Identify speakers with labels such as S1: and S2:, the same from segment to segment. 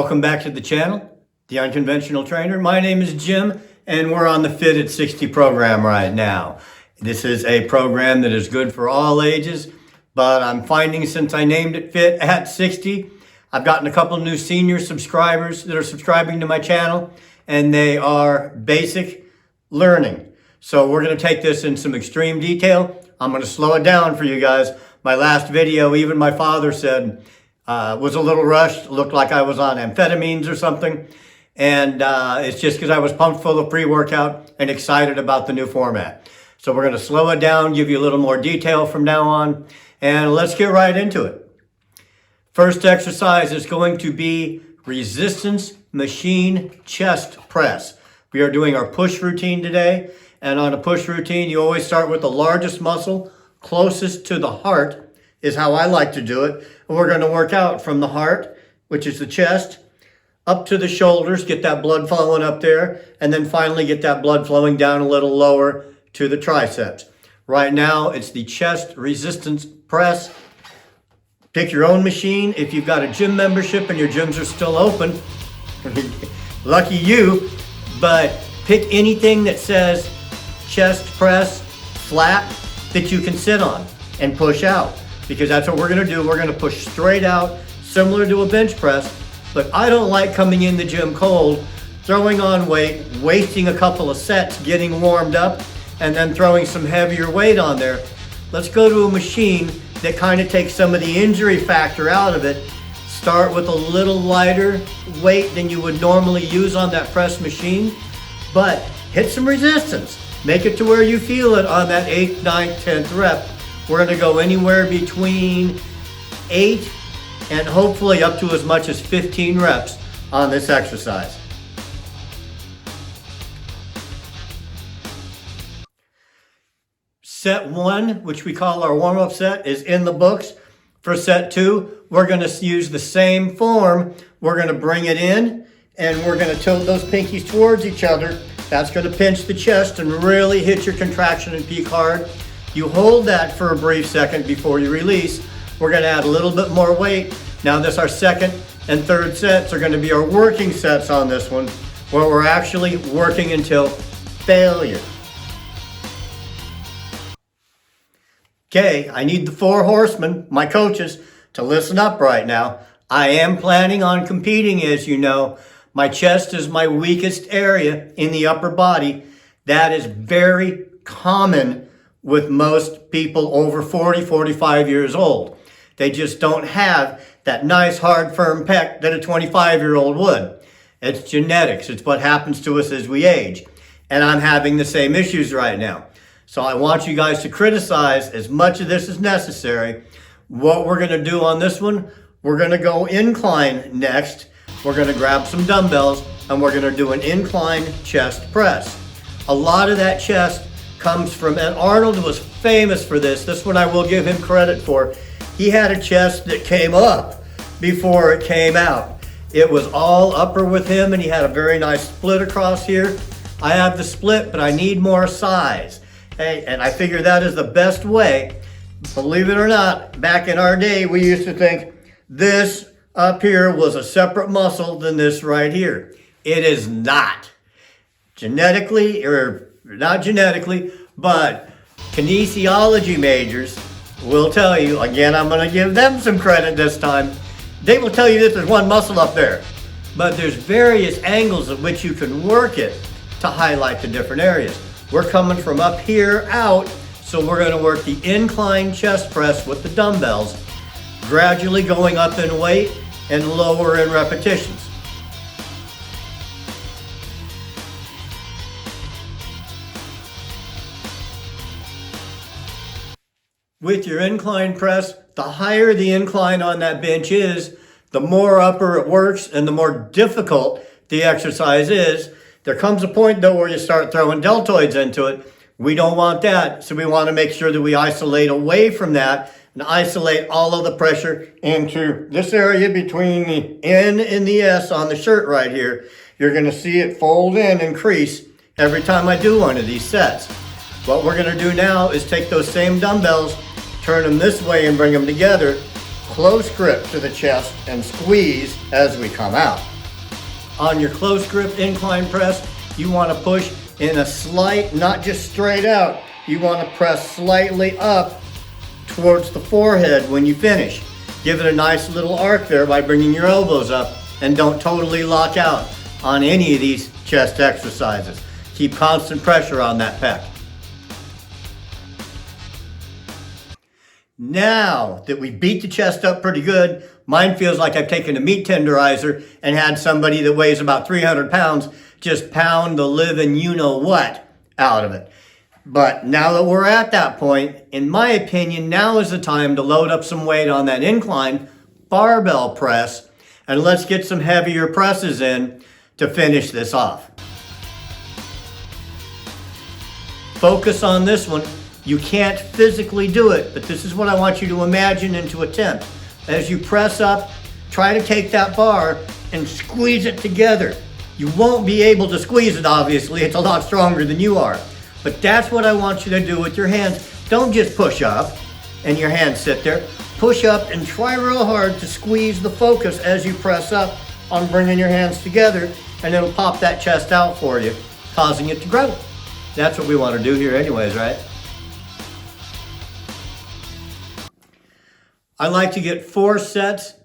S1: Welcome back to the channel, The Unconventional Trainer. My name is Jim, and we're on the Fit at 60 program right now. This is a program that is good for all ages, but I'm finding since I named it Fit at 60, I've gotten a couple of new senior subscribers that are subscribing to my channel, and they are basic learning. So we're going to take this in some extreme detail. I'm going to slow it down for you guys. My last video, even my father said, was a little rushed, looked like I was on amphetamines or something. And it's just because I was pumped full of pre-workout and excited about the new format. So we're going to slow it down, give you a little more detail from now on, and let's get right into it. First exercise is going to be resistance machine chest press. We are doing our push routine today. And on a push routine, you always start with the largest muscle closest to the heart is how I like to do it. And we're going to work out from the heart, which is the chest, up to the shoulders, get that blood flowing up there, and then finally get that blood flowing down a little lower to the triceps. Right now, it's the chest resistance press. Pick your own machine. If you've got a gym membership and your gyms are still open, lucky you, but pick anything that says chest press flat that you can sit on and push out, because that's what we're going to do. We're going to push straight out, similar to a bench press, but I don't like coming in the gym cold, throwing on weight, wasting a couple of sets getting warmed up, and then throwing some heavier weight on there. Let's go to a machine that kind of takes some of the injury factor out of it. Start with a little lighter weight than you would normally use on that press machine, but hit some resistance. Make it to where you feel it on that 8th, 9th, 10th rep. We're going to go anywhere between 8 and hopefully up to as much as 15 reps on this exercise. Set 1, which we call our warm-up set, is in the books. For set 2, we're going to use the same form. We're going to bring it in and we're going to tilt those pinkies towards each other. That's going to pinch the chest and really hit your contraction and peak hard. You hold that for a brief second before you release. We're going to add a little bit more weight. Now our second and third sets are going to be our working sets on this one, where we're actually working until failure. Okay, I need the 4 horsemen, my coaches, to listen up right now. I am planning on competing, as you know. My chest is my weakest area in the upper body. That is very common with most people over 40, 45 years old. They just don't have that nice, hard, firm pec that a 25-year-old would. It's genetics. It's what happens to us as we age. And I'm having the same issues right now. So I want you guys to criticize as much of this as necessary. What we're going to do on this one, we're going to go incline next. We're going to grab some dumbbells and we're going to do an incline chest press. A lot of that chest comes from, and Arnold was famous for this. This one I will give him credit for. He had a chest that came up before it came out. It was all upper with him and he had a very nice split across here. I have the split, but I need more size. Hey, and I figure that is the best way. Believe it or not, back in our day, we used to think this up here was a separate muscle than this right here. It is not. Genetically, or not genetically, but kinesiology majors will tell you, again, I'm going to give them some credit this time. They will tell you that there's one muscle up there, but there's various angles at which you can work it to highlight the different areas. We're coming from up here out, so we're going to work the incline chest press with the dumbbells, gradually going up in weight and lower in repetitions. With your incline press, the higher the incline on that bench is, the more upper it works and the more difficult the exercise is. There comes a point though where you start throwing deltoids into it. We don't want that, so we want to make sure that we isolate away from that and isolate all of the pressure into this area between the N and the S on the shirt right here. You're going to see it fold in and crease every time I do one of these sets. What we're going to do now is take those same dumbbells, turn them this way and bring them together, close grip to the chest and squeeze as we come out. On your close grip incline press, you want to push in a slight, not just straight out, you want to press slightly up towards the forehead when you finish. Give it a nice little arc there by bringing your elbows up, and don't totally lock out on any of these chest exercises. Keep constant pressure on that pec. Now that we beat the chest up pretty good, mine feels like I've taken a meat tenderizer and had somebody that weighs about 300 pounds just pound the living you-know-what out of it. But now that we're at that point, in my opinion, now is the time to load up some weight on that incline barbell press, and let's get some heavier presses in to finish this off. Focus on this one. You can't physically do it, but this is what I want you to imagine and to attempt. As you press up, try to take that bar and squeeze it together. You won't be able to squeeze it, obviously. It's a lot stronger than you are. But that's what I want you to do with your hands. Don't just push up and your hands sit there. Push up and try real hard to squeeze the focus as you press up on bringing your hands together, and it'll pop that chest out for you, causing it to grow. That's what we want to do here anyways, right? I like to get 4 sets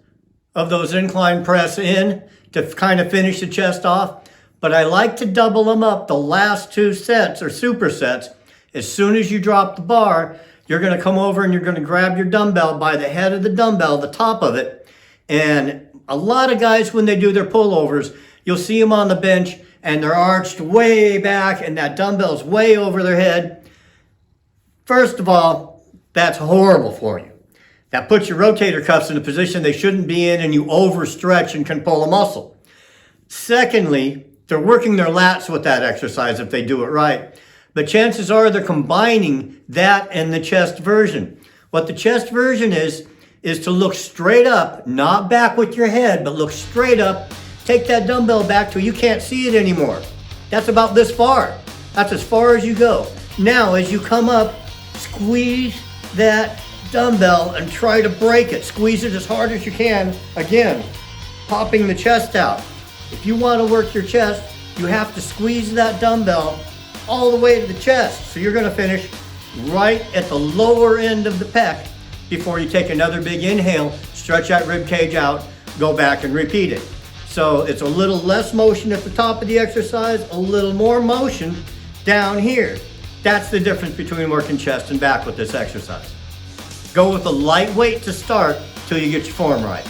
S1: of those incline press in to kind of finish the chest off, but I like to double them up the last 2 sets or supersets. As soon as you drop the bar, you're going to come over and you're going to grab your dumbbell by the head of the dumbbell, the top of it, and a lot of guys, when they do their pullovers, you'll see them on the bench and they're arched way back and that dumbbell's way over their head. First of all, that's horrible for you. That puts your rotator cuffs in a position they shouldn't be in, and you overstretch and can pull a muscle. Secondly, they're working their lats with that exercise if they do it right. But chances are they're combining that and the chest version. What the chest version is to look straight up, not back with your head, but look straight up. Take that dumbbell back till you can't see it anymore. That's about this far. That's as far as you go. Now, as you come up, squeeze that dumbbell and try to break it. Squeeze it as hard as you can. Again, popping the chest out. If you want to work your chest, you have to squeeze that dumbbell all the way to the chest. So you're going to finish right at the lower end of the pec before you take another big inhale, stretch that rib cage out, go back and repeat it. So it's a little less motion at the top of the exercise, a little more motion down here. That's the difference between working chest and back with this exercise. Go with a light weight to start till you get your form right.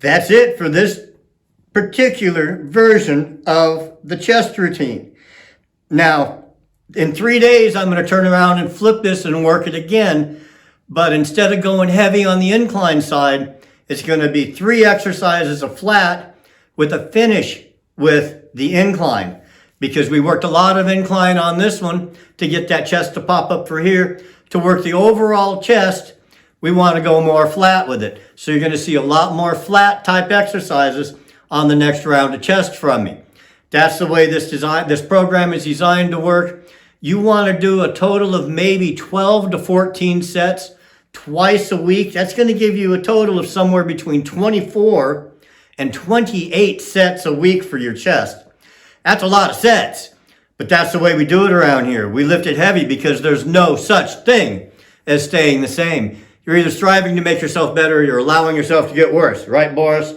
S1: That's it for this particular version of the chest routine. Now, in 3 days, I'm going to turn around and flip this and work it again. But instead of going heavy on the incline side, it's going to be 3 exercises of flat with a finish with the incline. Because we worked a lot of incline on this one to get that chest to pop up for here. To work the overall chest, we want to go more flat with it. So you're going to see a lot more flat type exercises on the next round of chest from me. That's the way this program is designed to work. You want to do a total of maybe 12 to 14 sets twice a week. That's going to give you a total of somewhere between 24 and 28 sets a week for your chest. That's a lot of sets, but that's the way we do it around here. We lift it heavy because there's no such thing as staying the same. You're either striving to make yourself better or you're allowing yourself to get worse. Right, Boris?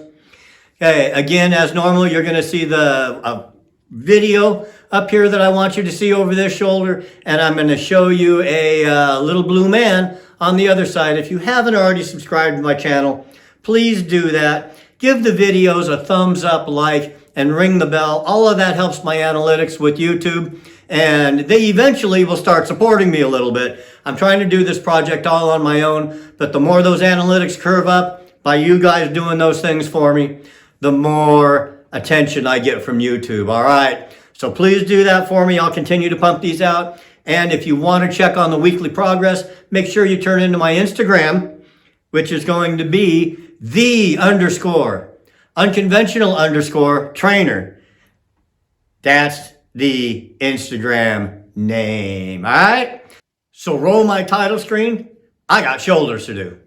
S1: Okay, again, as normal, you're going to see the video up here that I want you to see over this shoulder, and I'm going to show you a little blue man on the other side. If you haven't already subscribed to my channel, please do that. Give the videos a thumbs up, like, and ring the bell. All of that helps my analytics with YouTube, and they eventually will start supporting me a little bit. I'm trying to do this project all on my own, but the more those analytics curve up by you guys doing those things for me, the more attention I get from YouTube. All right, so please do that for me. I'll continue to pump these out, and if you want to check on the weekly progress, make sure you turn into my Instagram, which is going to be the_unconventional_trainer. That's the Instagram name. All right? So roll my title screen. I got shoulders to do.